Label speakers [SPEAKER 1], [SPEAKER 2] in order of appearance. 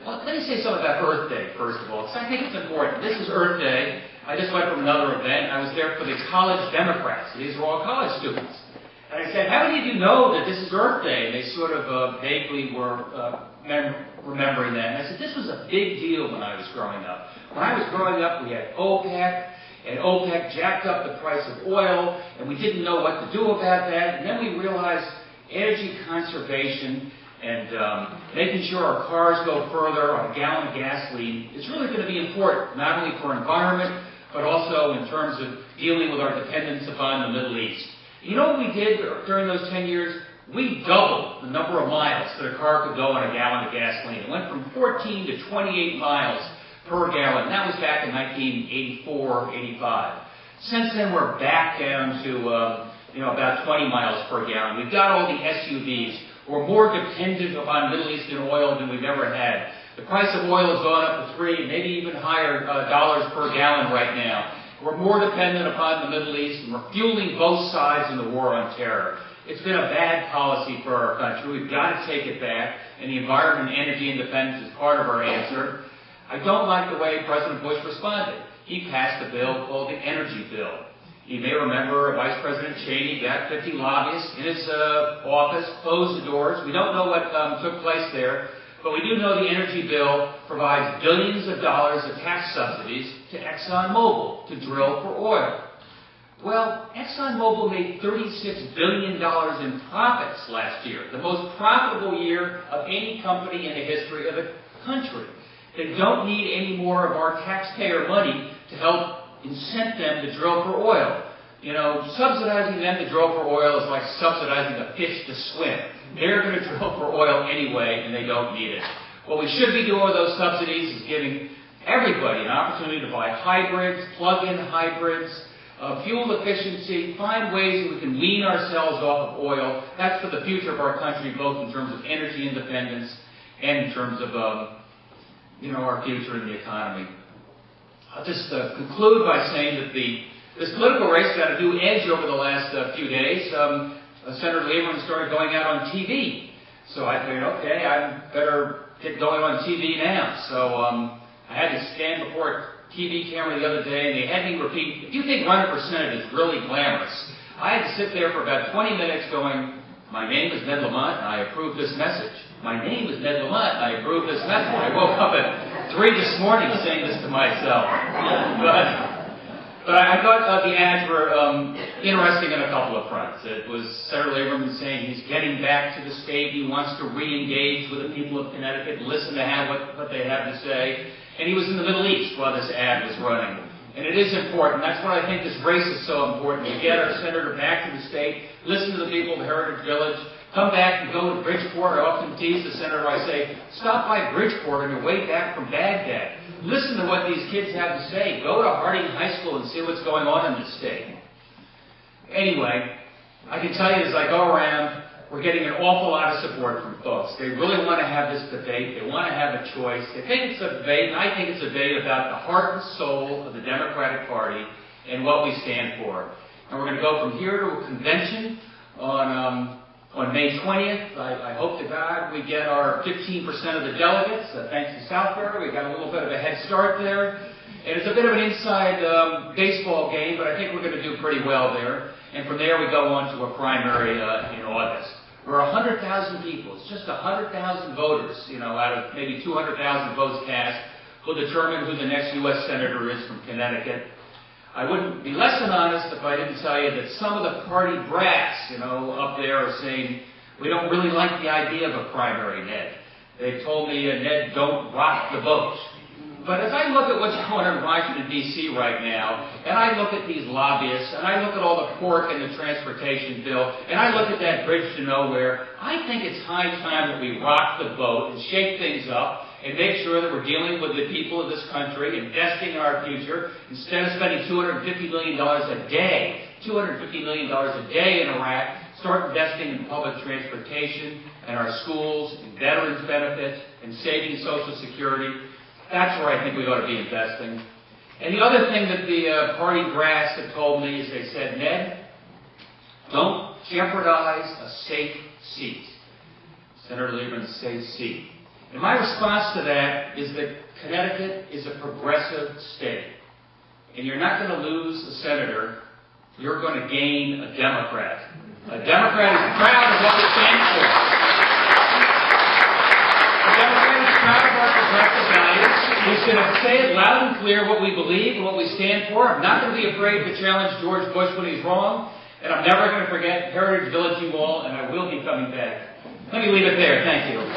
[SPEAKER 1] Well, let me say something about Earth Day, first of all, because I think it's important. This is Earth Day. I just went from another event. I was there for the college Democrats. These are all college students. And I said, how many of you know that this is Earth Day? And they sort of vaguely were remembering that. And I said, this was a big deal when I was growing up. When I was growing up, we had OPEC, and OPEC jacked up the price of oil, and we didn't know what to do about that. And then we realized energy conservation and making sure our cars go further on a gallon of gasoline is really going to be important, not only for environment, but also in terms of dealing with our dependence upon the Middle East. You know what we did during those 10 years? We doubled the number of miles that a car could go on a gallon of gasoline. It went from 14 to 28 miles per gallon. That was back in 1984, 85. Since then, we're back down to about 20 miles per gallon. We've got all the SUVs. We're more dependent upon Middle Eastern oil than we've ever had. The price of oil has gone up to $3, maybe even higher dollars per gallon right now. We're more dependent upon the Middle East, and we're fueling both sides in the war on terror. It's been a bad policy for our country. We've got to take it back, and the environment and energy independence is part of our answer. I don't like the way President Bush responded. He passed a bill called the Energy Bill. You may remember Vice President Cheney got 50 lobbyists in his office, closed the doors. We don't know what took place there. But we do know the energy bill provides billions of dollars of tax subsidies to ExxonMobil to drill for oil. Well, ExxonMobil made $36 billion in profits last year, the most profitable year of any company in the history of the country. They don't need any more of our taxpayer money to help incent them to drill for oil. You know, subsidizing them to drill for oil is like subsidizing a fish to swim. They're going to drill for oil anyway, and they don't need it. What we should be doing with those subsidies is giving everybody an opportunity to buy hybrids, plug-in hybrids, fuel efficiency, find ways that we can wean ourselves off of oil. That's for the future of our country, both in terms of energy independence and in terms of our future in the economy. I'll just conclude by saying that this political race got a new edge over the last few days. Senator Lieberman started going out on TV. So I figured, okay, I better get going on TV now. So I had to stand before a TV camera the other day, and they had me repeat, if you think running for Senate is really glamorous, I had to sit there for about 20 minutes going, my name is Ned Lamont, and I approve this message. My name is Ned Lamont, and I approve this message. I woke up at 3 this morning saying this to myself. But I thought the ads were interesting on a couple of fronts. It was Senator Lieberman saying he's getting back to the state. He wants to re-engage with the people of Connecticut, listen to what they have to say. And he was in the Middle East while this ad was running. And it is important. That's why I think this race is so important. To get our senator back to the state, listen to the people of Heritage Village, come back and go to Bridgeport. I often tease the senator. I say, stop by Bridgeport on your way back from Baghdad. Listen to what these kids have to say. Go to Harding High School and see what's going on in the state. Anyway, I can tell you as I go around, we're getting an awful lot of support from folks. They really want to have this debate. They want to have a choice. They think it's a debate, and I think it's a debate about the heart and soul of the Democratic Party and what we stand for. And we're going to go from here to a convention on May 20th. I hope to God we get our 15% of the delegates. Thanks to Southbury, we got a little bit of a head start there. And it's a bit of an inside baseball game, but I think we're going to do pretty well there. And from there, we go on to a primary in August. We're 100,000 people. It's just 100,000 voters, out of maybe 200,000 votes cast, will determine who the next U.S. Senator is from Connecticut. I wouldn't be less than honest if I didn't tell you that some of the party brass, up there are saying, we don't really like the idea of a primary, Ned. They told me, Ned, don't rock the boat. But as I look at what's going on in Washington, D.C. right now, and I look at these lobbyists, and I look at all the pork in the transportation bill, and I look at that bridge to nowhere, I think it's high time that we rock the boat and shake things up and make sure that we're dealing with the people of this country, investing in our future, instead of spending $250 million a day, $250 million a day in Iraq, start investing in public transportation and our schools, and veterans benefits, and saving Social Security. That's where I think we ought to be investing. And the other thing that the party brass have told me is they said, Ned, don't jeopardize a safe seat. Senator Lieberman's safe seat. And my response to that is that Connecticut is a progressive state. And you're not going to lose a senator. You're going to gain a Democrat. A Democrat is proud of what we stand for. A Democrat is proud of our progressive values. He's going to say it loud and clear what we believe and what we stand for. I'm not going to be afraid to challenge George Bush when he's wrong. And I'm never going to forget Heritage Village you all, and I will be coming back. Let me leave it there. Thank you.